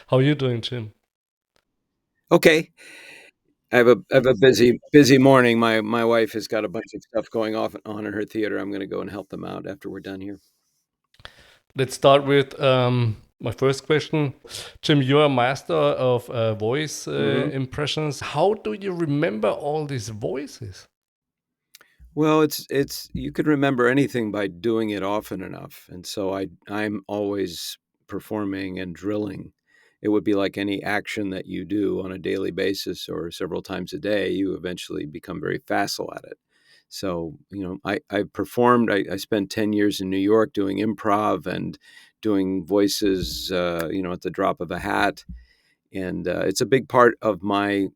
How are you doing, Jim? Okay. I have a busy morning. My wife has got a bunch of stuff going off on in her theater. I'm gonna go and help them out after we're done here. Let's start with my first question. Jim, you're a master of voice Mhm. impressions. How do you remember all these voices? Well, it's you could remember anything by doing it often enough, and so I'm always performing and drilling. It would be like any action that you do on a daily basis or several times a day, you eventually become very facile at it. So, I performed, I spent 10 years in New York doing improv and doing voices, at the drop of a hat. And it's a big part of my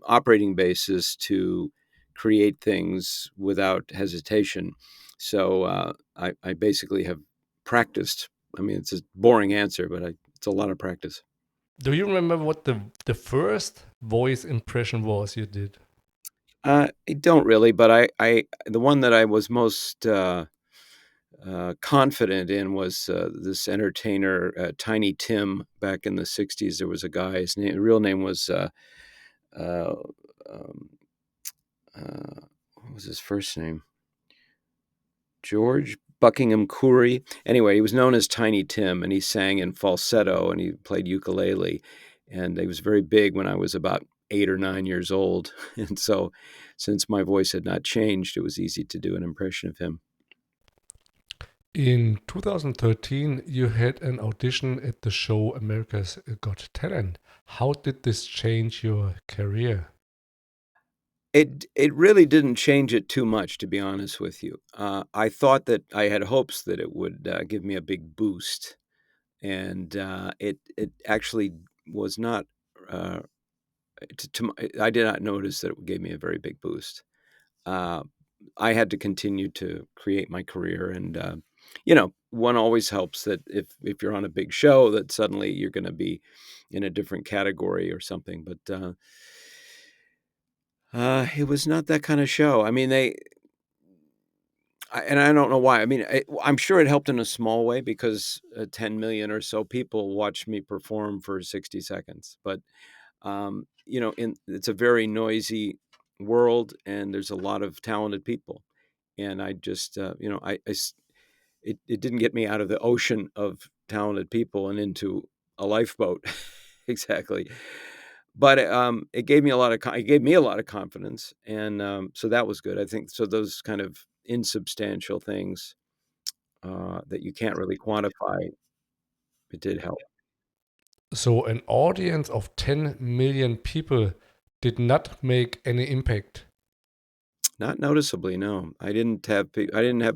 operating basis to create things without hesitation. So I basically have practiced. I mean, it's a boring answer, but it's a lot of practice. Do you remember what the first voice impression was you did? I don't really, but the one that I was most confident in was this entertainer, Tiny Tim, back in the '60s. There was a guy. Real name was uh, um, what was his first name? George Buckingham Coury. Anyway, he was known as Tiny Tim, and he sang in falsetto and he played ukulele. And he was very big when I was about 8 or 9 years old. And so, since my voice had not changed, it was easy to do an impression of him. In 2013, you had an audition at the show America's Got Talent. How did this change your career? It really didn't change it too much, to be honest with you. I thought that I had hopes that it would give me a big boost, and it actually was not. Uh, I did not notice that it gave me a very big boost. Uh, I had to continue to create my career, and one always helps that if you're on a big show, that suddenly you're going to be in a different category or something. But it was not that kind of show. I mean, and I don't know why. I mean, I'm sure it helped in a small way because 10 million or so people watched me perform for 60 seconds. But it's a very noisy world, and there's a lot of talented people. And I just, it didn't get me out of the ocean of talented people and into a lifeboat exactly. But it gave me a lot of confidence, and so that was good. I think so. Those kind of insubstantial things that you can't really quantify, it did help. So, an audience of 10 million people did not make any impact. Not noticeably, no. I didn't have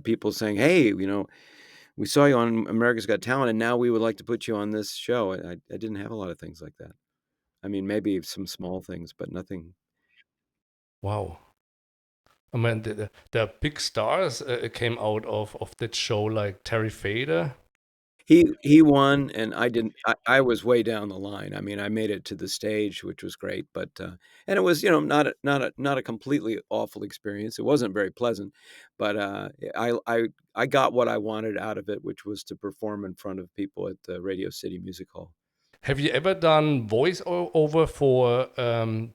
people saying, "Hey, we saw you on America's Got Talent, and now we would like to put you on this show." I didn't have a lot of things like that. I mean, maybe some small things, but nothing. Wow. I mean, the big stars came out of that show, like Terry Fader. He won, and I didn't. I was way down the line. I mean, I made it to the stage, which was great, but and it was not a completely awful experience. It wasn't very pleasant, but I got what I wanted out of it, which was to perform in front of people at the Radio City Music Hall. Have you ever done voiceover for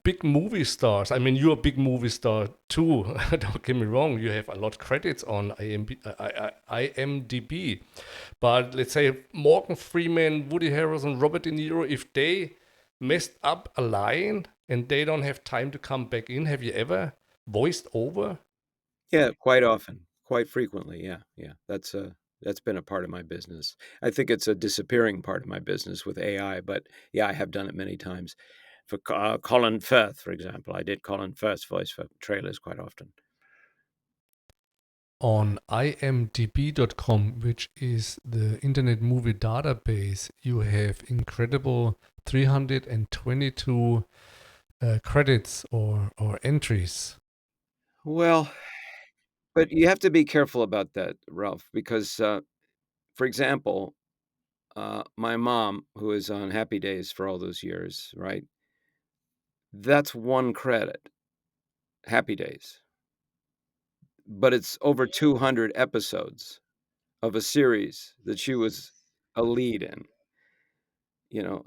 big movie stars? I mean, you're a big movie star too. Don't get me wrong. You have a lot of credits on IMDb. But let's say Morgan Freeman, Woody Harrelson, Robert De Niro, if they messed up a line and they don't have time to come back in, have you ever voiced over? Yeah, quite often, quite frequently. Yeah, yeah. That's been a part of my business. I think it's a disappearing part of my business with AI, but yeah, I have done it many times. For Colin Firth, for example, I did Colin Firth's voice for trailers quite often. On imdb.com, which is the Internet Movie Database, you have incredible 322 credits or entries. Well, but you have to be careful about that, Ralph, because, for example, my mom, who is on Happy Days for all those years, right? That's one credit, Happy Days, but it's over 200 episodes of a series that she was a lead in.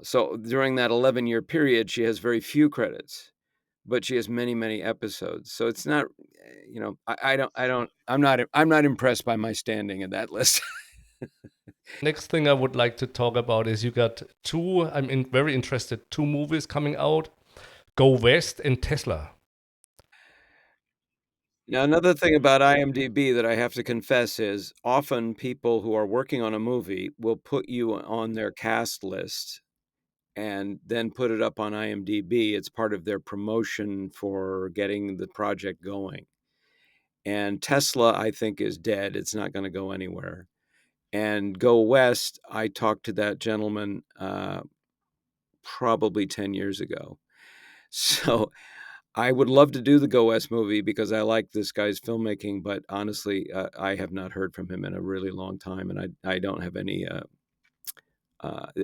So during that 11-year period, she has very few credits, but she has many, many episodes. So it's not, I'm not impressed by my standing in that list. Next thing I would like to talk about is you got very interested, two movies coming out, Go West and Tesla. Now, another thing about IMDb that I have to confess is often people who are working on a movie will put you on their cast list and then put it up on IMDb. It's part of their promotion for getting the project going. And Tesla, I think, is dead. It's not going to go anywhere. And Go West, I talked to that gentleman probably 10 years ago. So I would love to do the Go West movie because I like this guy's filmmaking, but honestly, I have not heard from him in a really long time, and I don't have any.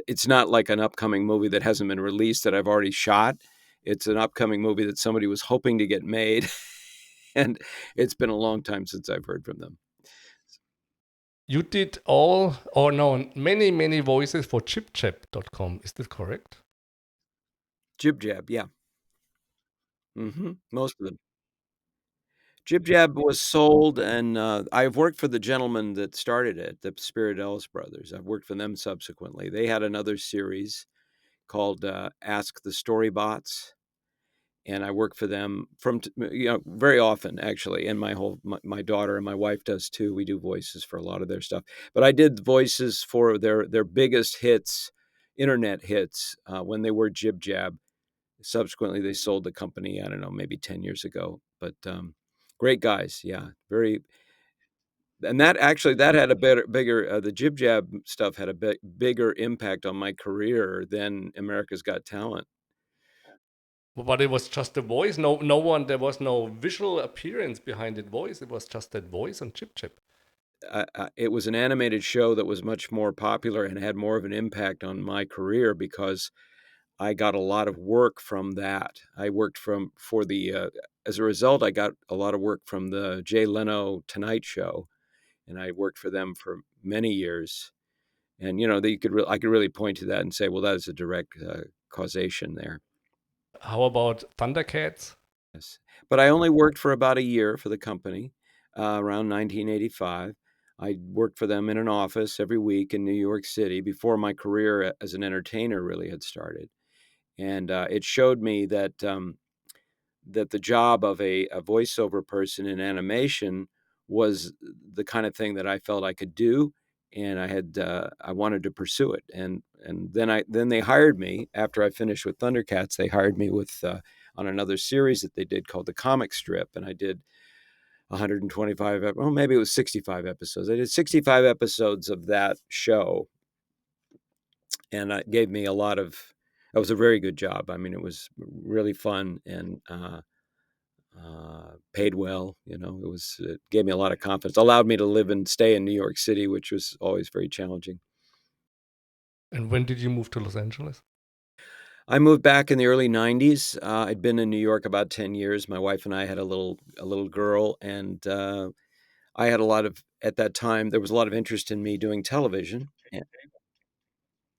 It's not like an upcoming movie that hasn't been released that I've already shot. It's an upcoming movie that somebody was hoping to get made, and it's been a long time since I've heard from them. You did all, or no, many, many voices for ChipChap.com. Is that correct? Jib Jab, yeah, most of them. Jib Jab was sold, and I've worked for the gentleman that started it, the Spirit Ellis brothers. I've worked for them subsequently. They had another series called Ask the Storybots, and I work for them very often actually. And my daughter and my wife does too. We do voices for a lot of their stuff, but I did voices for their biggest hits, internet hits, when they were Jib Jab. Subsequently, they sold the company, I don't know, maybe 10 years ago, but great guys. Yeah, very. And that had a bigger the Jib Jab stuff had a bigger impact on my career than America's Got Talent. But it was just the voice. No one. There was no visual appearance behind that voice. It was just that voice on ChipChap. It was an animated show that was much more popular and had more of an impact on my career because I got a lot of work from that. I worked for the as a result, I got a lot of work from the Jay Leno Tonight Show, and I worked for them for many years. And I could really point to that and say, well, that is a direct causation there. How about Thundercats? Yes. But I only worked for about a year for the company, around 1985. I worked for them in an office every week in New York City before my career as an entertainer really had started. And it showed me that the job of a voiceover person in animation was the kind of thing that I felt I could do, and I wanted to pursue it. And then they hired me after I finished with Thundercats. They hired me with on another series that they did called the Comic Strip, and I did 125. Well, maybe it was 65 episodes. I did 65 episodes of that show, and it gave me a lot of. It was a very good job. I mean, it was really fun and paid well. It gave me a lot of confidence, allowed me to live and stay in New York City, which was always very challenging. And when did you move to Los Angeles? I moved back in the early 90s. I'd been in New York about 10 years. My wife and I had a little girl, and I had at that time, there was a lot of interest in me doing television. And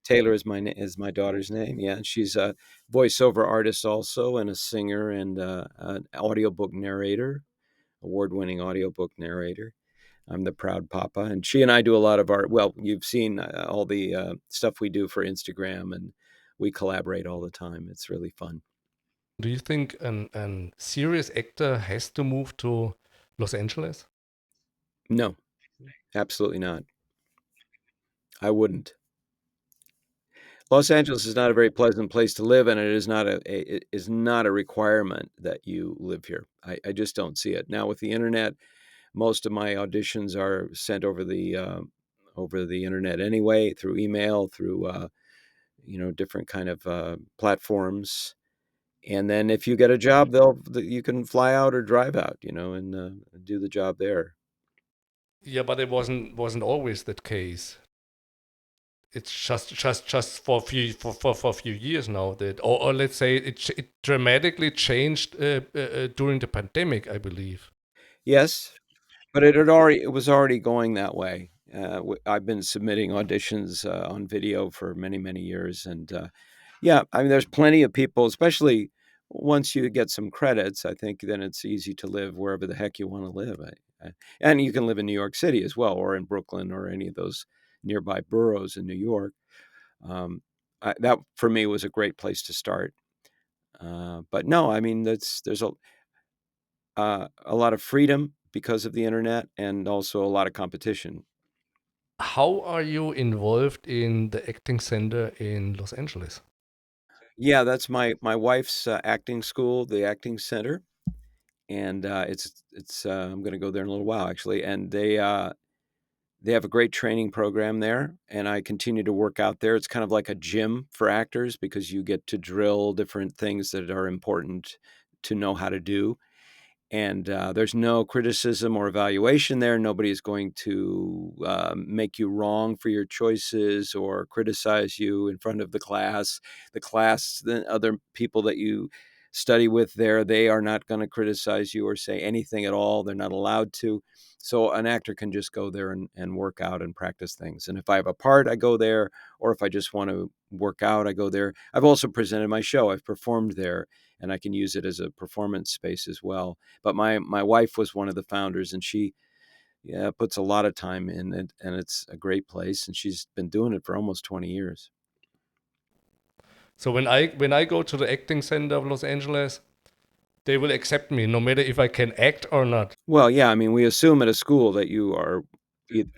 Taylor is my daughter's name. Yeah, and she's a voiceover artist also, and a singer and an audiobook narrator, award-winning audiobook narrator. I'm the proud papa, and she and I do a lot of you've seen all the stuff we do for Instagram, and we collaborate all the time. It's really fun. Do you think an serious actor has to move to Los Angeles? No, absolutely not. I wouldn't. Los Angeles is not a very pleasant place to live, and it is not a requirement that you live here. I just don't see it. Now with the internet, most of my auditions are sent over the internet anyway, through email, through different kind of platforms. And then if you get a job, you can fly out or drive out, and do the job there. Yeah, but it wasn't always that case. It's just for a few years now that, or let's say it dramatically changed during the pandemic, I believe. Yes, but it was already going that way. I've been submitting auditions on video for many, many years, and yeah, I mean, there's plenty of people, especially once you get some credits. I think then it's easy to live wherever the heck you want to live. And you can live in New York City as well, or in Brooklyn, or any of those nearby boroughs in New York. Um, that for me was a great place to start. But no, I mean, there's a lot of freedom because of the internet, and also a lot of competition. How are you involved in the acting center in Los Angeles? Yeah, that's my wife's acting school, the Acting Center, and it's I'm going to go there in a little while actually, and they have a great training program there, and I continue to work out there. It's kind of like a gym for actors because you get to drill different things that are important to know how to do. And there's no criticism or evaluation there. Nobody is going to make you wrong for your choices or criticize you in front of the class. The other people that you study with there, they are not going to criticize you or say anything at all. They're not allowed to. So an actor can just go there and work out and practice things. And if I have a part, I go there. Or if I just want to work out, I go there. I've also presented my show. I've performed there, and I can use it as a performance space as well. But my wife was one of the founders, and she, yeah, puts a lot of time in it, and it's a great place, and she's been doing it for almost 20 years. So when I go to the acting center of Los Angeles, they will accept me no matter if I can act or not. Well, yeah, I mean, we assume at a school that you are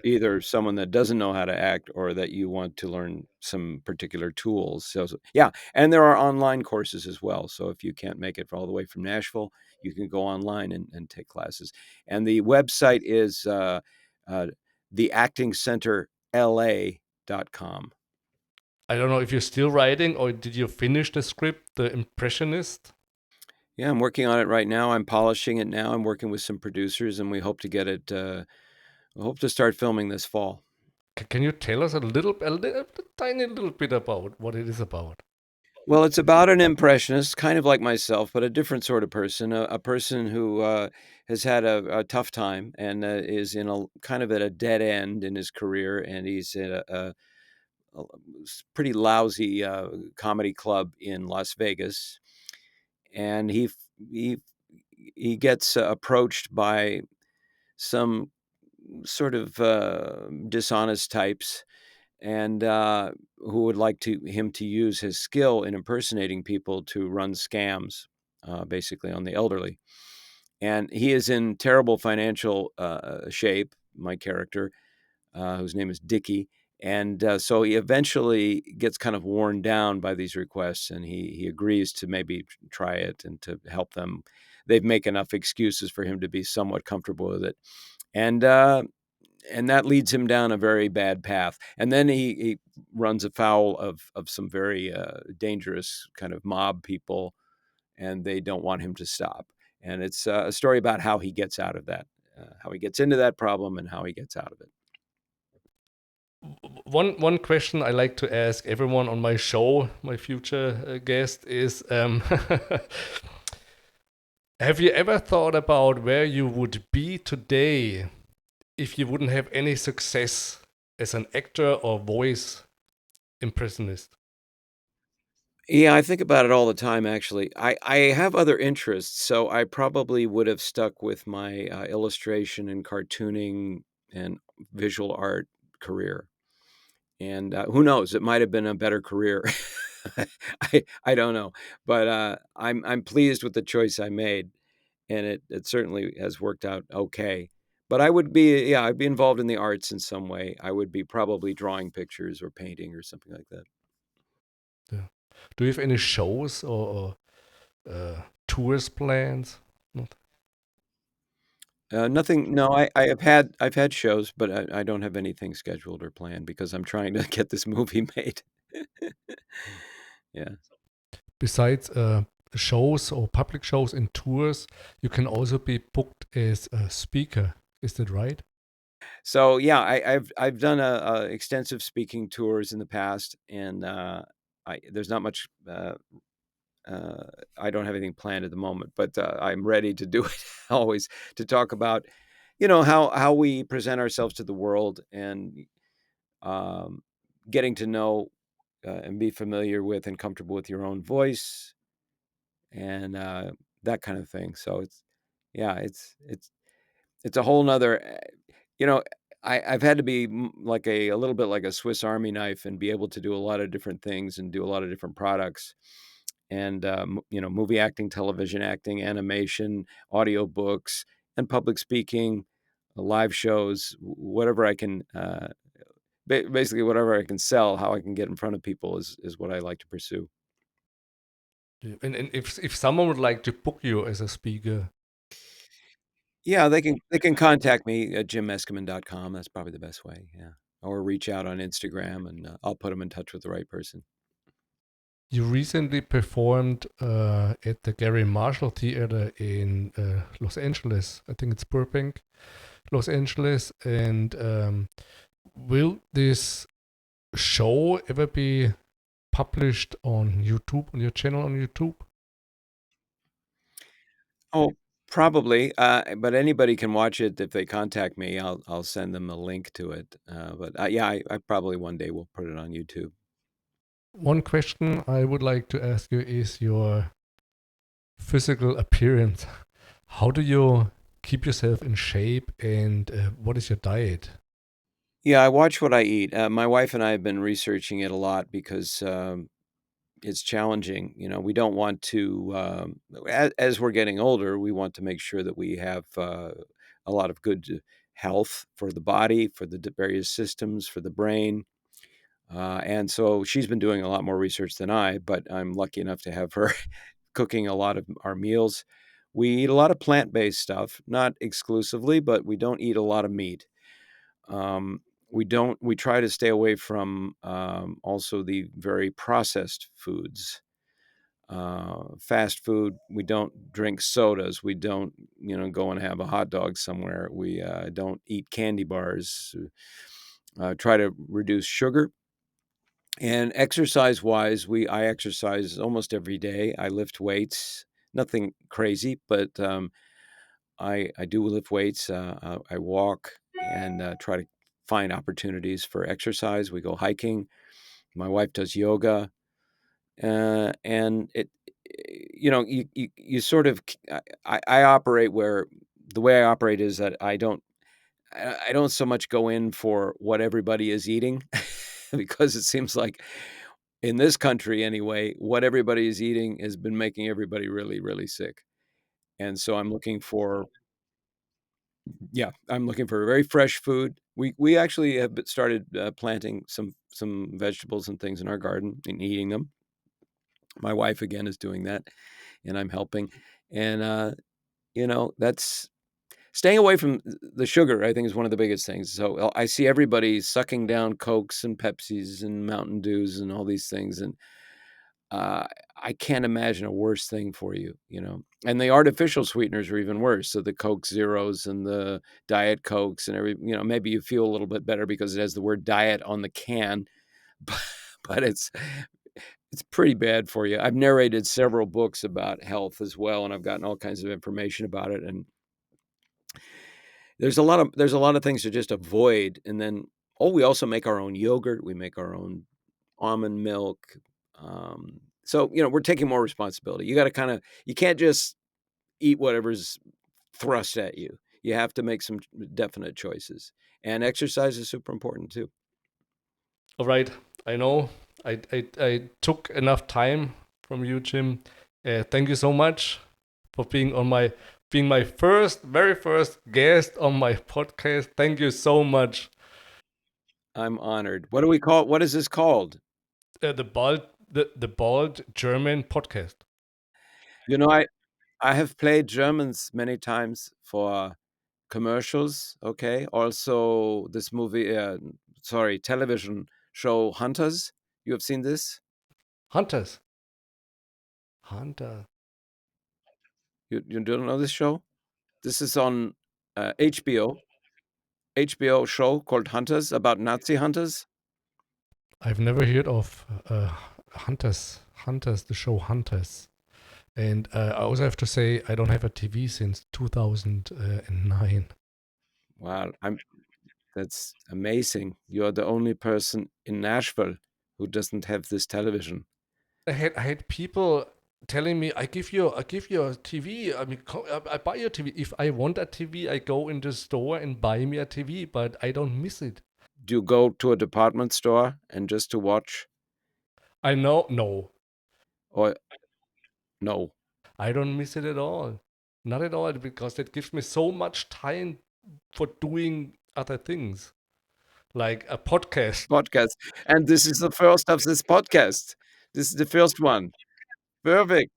either someone that doesn't know how to act or that you want to learn some particular tools. Yeah, and there are online courses as well. So if you can't make it all the way from Nashville, you can go online and take classes. And the website is uh, theactingcenterla.com. I don't know if you're still writing or did you finish the script, The Impressionist? Yeah, I'm working on it right now. I'm polishing it now. I'm working with some producers, and we hope to get it. We hope to start filming this fall. Can you tell us a tiny little bit about what it is about? Well, it's about an impressionist, kind of like myself, but a different sort of person, a person who has had a tough time and is in a kind of at a dead end in his career, and he's in a pretty lousy comedy club in Las Vegas, and he he gets approached by some sort of dishonest types, and who would like to him to use his skill in impersonating people to run scams, basically on the elderly. And he is in terrible financial shape. My character, whose name is Dickie, and so he eventually gets kind of worn down by these requests, and he agrees to maybe try it and to help them. They make enough excuses for him to be somewhat comfortable with it, and that leads him down a very bad path. And then he runs afoul of some very dangerous kind of mob people, and they don't want him to stop. And it's a story about how he gets out of that, how he gets into that problem, and how he gets out of it. One question I like to ask everyone on my show, my future guest, is have you ever thought about where you would be today if you wouldn't have any success as an actor or voice impressionist? Yeah, I think about it all the time, actually. I have other interests, so I probably would have stuck with my illustration and cartooning and visual art career. And who knows? It might have been a better career. I don't know, but I'm pleased with the choice I made, and it certainly has worked out okay. But I would be, yeah, I'd be involved in the arts in some way. I would be probably drawing pictures or painting or something like that. Yeah. Do you have any shows or tours plans? Not. Nothing. No, I've had shows, but I don't have anything scheduled or planned because I'm trying to get this movie made. Yeah. Besides shows or public shows and tours, you can also be booked as a speaker. Is that right? So yeah, I've done a extensive speaking tours in the past, and there's not much. Uh, I don't have anything planned at the moment, but I'm ready to do it always to talk about how we present ourselves to the world, and um, getting to know and be familiar with and comfortable with your own voice, and that kind of thing. So yeah, it's a whole nother, you know, I've had to be like a little bit like a Swiss Army knife and be able to do a lot of different things and do a lot of different products. And, movie acting, television acting, animation, audiobooks, and public speaking, live shows, whatever I can, basically whatever I can sell, how I can get in front of people is what I like to pursue. Yeah. And if someone would like to book you as a speaker, Yeah, they can contact me at jimmeskimen.com. That's probably the best way, yeah. Or reach out on Instagram, and, I'll put them in touch with the right person. you recently performed at the Gary Marshall Theater in Los Angeles. I think it's Burbank, Los Angeles. And will this show ever be published on YouTube, on your channel on YouTube? Oh, probably, but anybody can watch it if they contact me. I'll send them a link to it, but, yeah, I probably one day will put it on YouTube. One question I would like to ask you is your physical appearance. How do you keep yourself in shape, and what is your diet? Yeah, I watch what I eat. My wife and I have been researching it a lot because, it's challenging. We don't want to, as we're getting older, we want to make sure that we have, a lot of good health for the body, for the various systems, for the brain. And so she's been doing a lot more research than I, but I'm lucky enough to have her cooking a lot of our meals. We eat a lot of plant-based stuff, not exclusively, but we don't eat a lot of meat. We try to stay away from, also the very processed foods, fast food. We don't drink sodas. We don't, go and have a hot dog somewhere. We don't eat candy bars. Try to reduce sugar. And exercise-wise, I exercise almost every day. I lift weights, nothing crazy, but, I do lift weights. I walk and, try to find opportunities for exercise. We go hiking. My wife does yoga, and you sort of I operate where the way I operate is that I don't so much go in for what everybody is eating because it seems like in this country anyway, what everybody is eating has been making everybody really, really sick. And so I'm looking for very fresh food. We actually have started, planting some vegetables and things in our garden and eating them. My wife, again, is doing that, and I'm helping. And, that's staying away from the sugar, I think, is one of the biggest things. So, I see everybody sucking down Cokes and Pepsis and Mountain Dews and all these things, and Uh, I can't imagine a worse thing for you. And the artificial sweeteners are even worse. So the Coke Zeros and the Diet Cokes and maybe you feel a little bit better because it has the word diet on the can, but, but it's pretty bad for you. I've narrated several books about health as well, and I've gotten all kinds of information about it. And there's a lot of things to just avoid. And then, we also make our own yogurt. We make our own almond milk. So, we're taking more responsibility. You can't just eat whatever's thrust at you. You have to make some definite choices. And exercise is super important too. All right, I know I took enough time from you, Jim. Thank you so much for being my very first guest on my podcast. Thank you so much. I'm honored. What is this called? The bald German podcast. You know, I have played Germans many times for commercials, okay? Also this television show Hunters. You have seen this? Hunters. Hunter. You don't know this show? This is on, HBO show called Hunters about Nazi hunters. I've never heard of Hunters. Hunters, the show Hunters. And I also have to say, I don't have a TV since 2009. Wow, that's amazing. You're the only person in Nashville who doesn't have this television. I had people telling me, I give you a TV. I mean, I buy your TV. If I want a TV, I go in the store and buy me a TV, but I don't miss it. Do you go to a department store and just to watch, I know, no, or no? I don't miss it at all. Not at all, because it gives me so much time for doing other things, like a podcast. Podcast. And this is the first of this podcast. This is the first one. Perfect.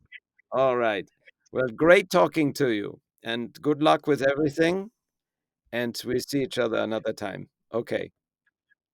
All right. Well, great talking to you, and good luck with everything. And we see each other another time. Okay.